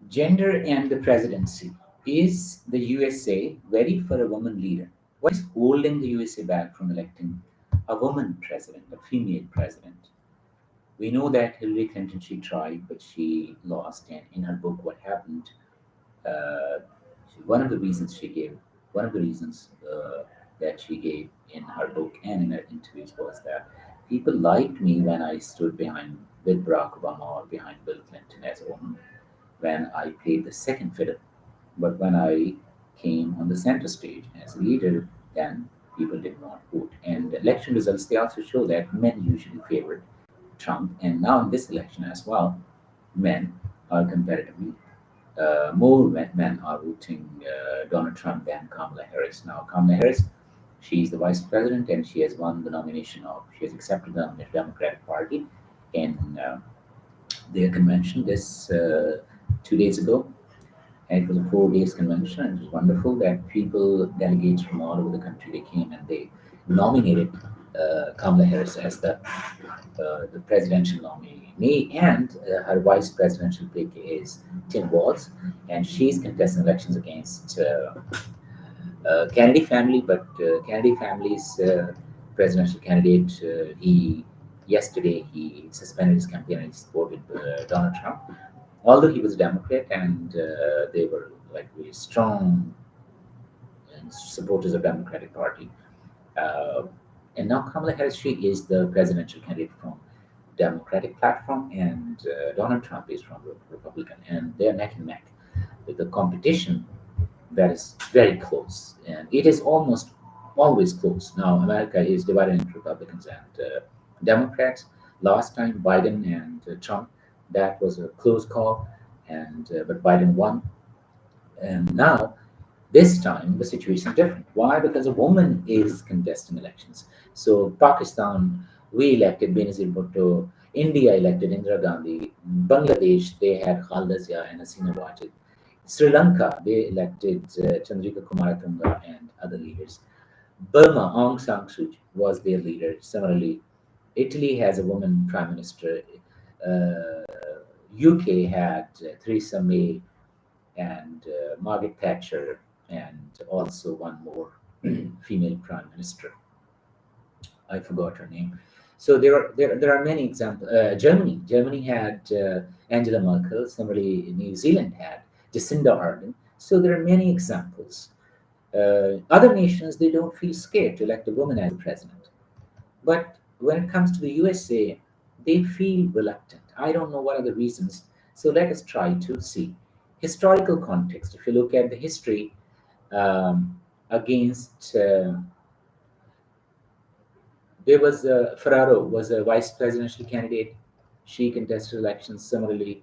Gender and the presidency. Is the USA ready for a woman leader? What is holding the USA back from electing a woman president, a female president? We know that Hillary Clinton, she tried, but she lost. And in her book, What Happened, uh, one of the reasons she gave, one of the reasons that she gave in her book and in her interviews was that people liked me when I stood behind with Barack Obama or behind Bill Clinton as a woman, when I played the second fiddle. But when I came on the center stage as a leader, then people did not vote. And the election results, they also show that men usually favored Trump. And now in this election as well, men are comparatively more men are voting Donald Trump than Kamala Harris. Now, Kamala Harris, she is the vice president and she has won the nomination of, she has accepted the nomination of the Democratic Party in their convention this 2 days ago. And it was a 4 days convention, and it was wonderful that people, delegates from all over the country, they came and they nominated Kamala Harris as the presidential nominee, and her vice presidential pick is Tim Walz, and she's contesting elections against Kennedy family, but Kennedy family's presidential candidate, he yesterday he suspended his campaign and he supported Donald Trump, although he was a Democrat, and they were like really strong supporters of Democratic Party. Uh, and now Kamala Harris, she is the presidential candidate from Democratic platform, and Donald Trump is from Republican, and they are neck and neck with the competition that is very close, and it is almost always close. Now America is divided into Republicans and Democrats. Last time Biden and Trump, that was a close call, and but Biden won. And now this time the situation is different. Why? Because a woman is contesting elections. So Pakistan, we elected Benazir Bhutto. India elected Indira Gandhi. Bangladesh, they had Khalida Zia and Hasina Wajid. Sri Lanka, they elected Chandrika Kumaratunga and other leaders. Burma, Aung San Suu Kyi was their leader. Similarly, Italy has a woman prime minister. UK had Theresa May and Margaret Thatcher, and also one more female prime minister. I forgot her name. So there are many examples. Germany had Angela Merkel. Similarly, New Zealand had Jacinda Ardern. So there are many examples. Other nations, they don't feel scared to elect a woman as president. But when it comes to the USA, they feel reluctant. I don't know what are the reasons. So let us try to see historical context. If you look at the history against there was Ferraro was a vice presidential candidate. She contested elections. Similarly,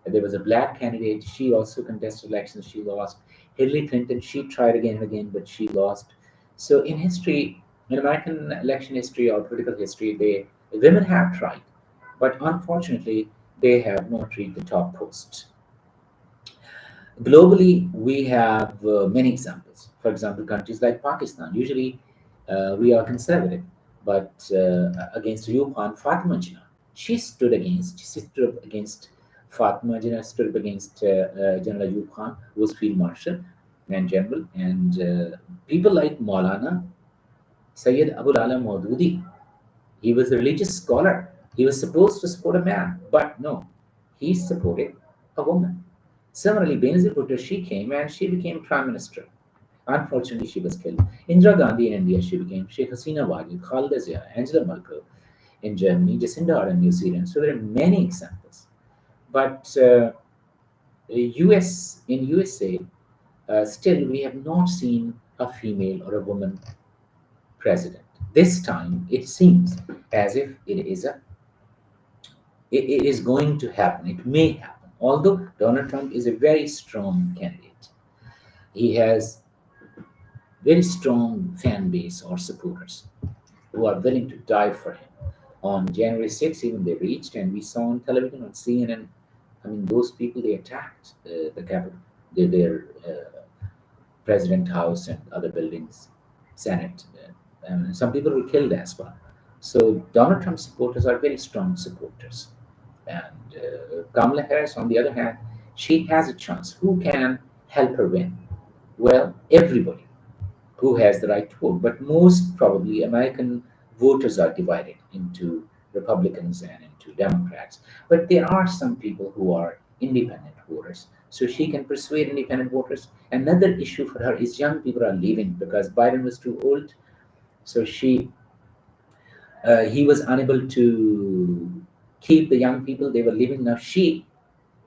there was a black candidate. She also contested elections. She lost. Hillary Clinton, she tried again and again, but she lost. So in history, in American election history or political history, they women have tried, but unfortunately, they have not reached the top posts. Globally, we have many examples. For example, countries like Pakistan. Usually, we are conservative, but against Ayub Khan, Fatima Jinnah, she stood up against Fatima Jinnah, stood up against General Ayub Khan, who was field marshal and general, and people like Maulana Sayyid Abul Ala Maududi. He was a religious scholar. He was supposed to support a man, but no, he supported a woman. Similarly, Benazir Bhutto, she came and she became prime minister. Unfortunately, she was killed. Indira Gandhi in India, she became Sheikh Hasina Wajid, Khalida Zia, Angela Merkel in Germany, Jacinda Ardern in New Zealand. So there are many examples. But US in USA, still we have not seen a female or a woman president. This time, it seems as if it is going to happen. It may happen. Although Donald Trump is a very strong candidate, he has very strong fan base or supporters who are willing to die for him. On January 6th, even they reached, and we saw on television on CNN. I mean, those people they attacked the Capitol, their President House and other buildings, Senate, and some people were killed as well. So Donald Trump supporters are very strong supporters, and Kamala Harris, on the other hand, She has a chance. Who can help her win? Well, everybody who has the right to vote. But most probably, American voters are divided into Republicans and into Democrats. But there are some people who are independent voters. So she can persuade independent voters. Another issue for her is young people are leaving because Biden was too old. So he was unable to keep the young people. They were leaving. Now she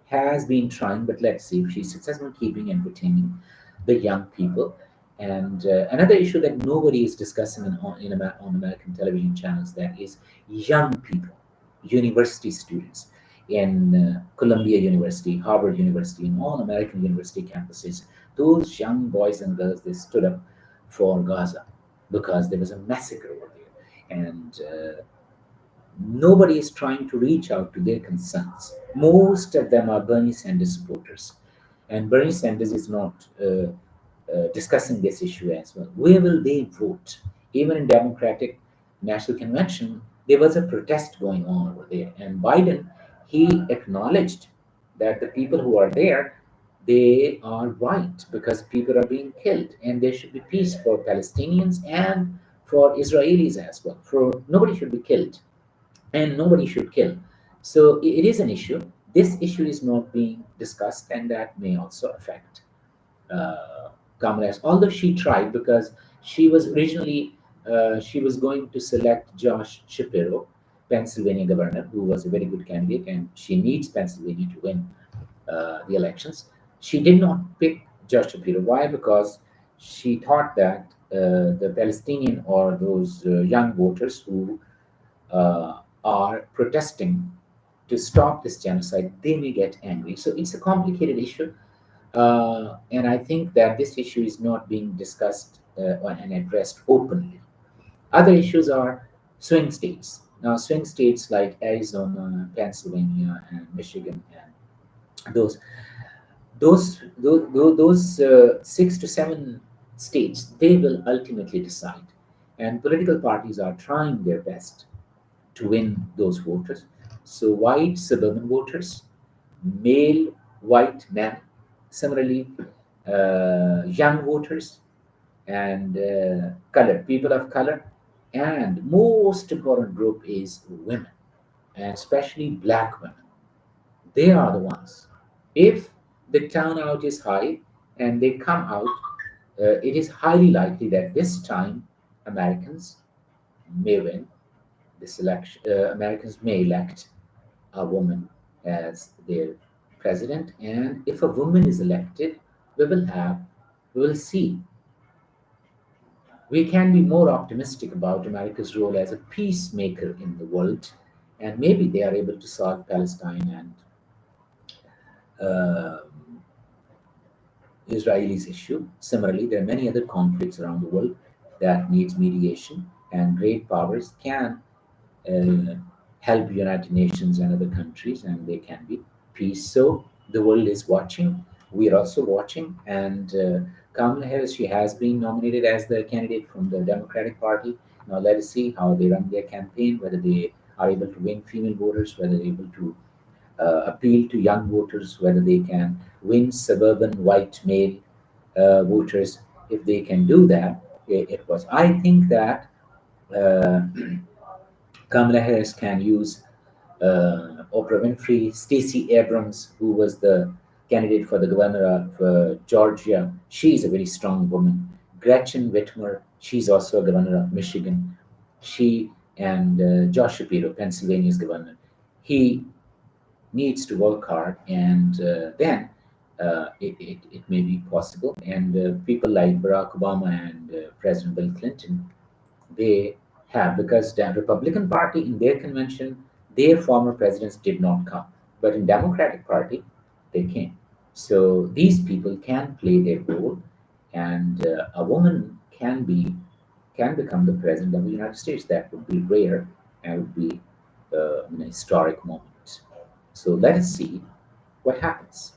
has been trying, but let's see if she's successful in keeping and retaining the young people. And another issue that nobody is discussing on American television channels, that is young people, university students in Columbia University, Harvard University, in all American university campuses. Those young boys and girls, they stood up for Gaza because there was a massacre over there. And nobody is trying to reach out to their concerns. Most of them are Bernie Sanders supporters. And Bernie Sanders is not discussing this issue as well. Where will they vote? Even in Democratic National Convention, there was a protest going on over there. And Biden, he acknowledged that the people who are there, they are right because people are being killed and there should be peace for Palestinians and for Israelis as well. For nobody should be killed and nobody should kill. So it is an issue. This issue is not being discussed, and that may also affect Kamala Harris. Although she tried, because she was originally she was going to select Josh Shapiro, Pennsylvania governor, who was a very good candidate, and she needs Pennsylvania to win the elections. She did not pick Josh Shapiro. Why? Because she thought that the Palestinian or those young voters who are protesting to stop this genocide, they may get angry. So it's a complicated issue. And I think that this issue is not being discussed and addressed openly. Other issues are swing states. Now, swing states like Arizona, Pennsylvania, and Michigan, and those 6 to 7 states, they will ultimately decide. And political parties are trying their best to win those voters. So, white suburban voters, male white men, similarly, young voters, and colored people of color, and most important group is women, and especially black women. They are the ones. If the turnout is high and they come out, it is highly likely that this time Americans may win this election. Americans may elect a woman as their president, and if a woman is elected, we will have, we will see. We can be more optimistic about America's role as a peacemaker in the world, and maybe they are able to solve Palestine and uh, Israelis issue. Similarly, there are many other conflicts around the world that needs mediation, and great powers can uh, help United Nations and other countries, and they can be peace. So the world is watching. We are also watching, and Kamala Harris, she has been nominated as the candidate from the Democratic Party. Now let us see how they run their campaign, whether they are able to win female voters, whether they're able to appeal to young voters, whether they can win suburban white male voters. If they can do that, it was. I think that uh, Kamala Harris can use Oprah Winfrey, Stacey Abrams, who was the candidate for the governor of Georgia. She's a very strong woman. Gretchen Whitmer, she's also a governor of Michigan. She and Josh Shapiro, Pennsylvania's governor. He needs to work hard, and then it may be possible. And people like Barack Obama and President Bill Clinton, they have, because the Republican Party in their convention, their former presidents did not come, but in Democratic Party, they came. So these people can play their role, and a woman can become the president of the United States. That would be rare and would be an historic moment. So let us see what happens.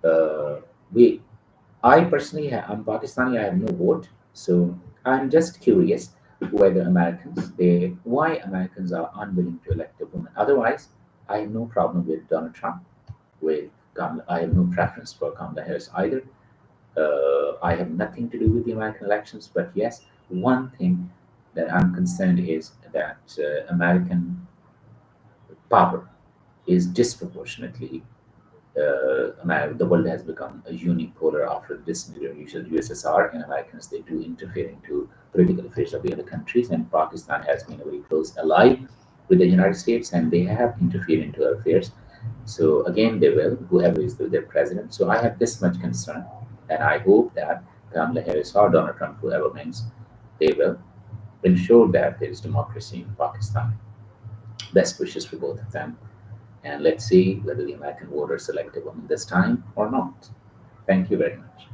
Uh, we, I personally, I'm Pakistani. I have no vote, so I'm just curious whether why Americans are unwilling to elect a woman. Otherwise, I have no problem with Donald Trump, with I have no preference for Kamala Harris either. I have nothing to do with the American elections, but yes, one thing that I'm concerned is that American power is disproportionately the world has become a unipolar after the disintegration of USSR, and Americans they do interfere into political affairs of the other countries, and Pakistan has been a very close ally with the United States, and they have interfered into our affairs. So again, they will, whoever is their president. So I have this much concern, and I hope that Kamala Harris or Donald Trump, whoever wins, they will ensure that there is democracy in Pakistan. Best wishes for both of them. And let's see whether the American voters select a woman this time or not. Thank you very much.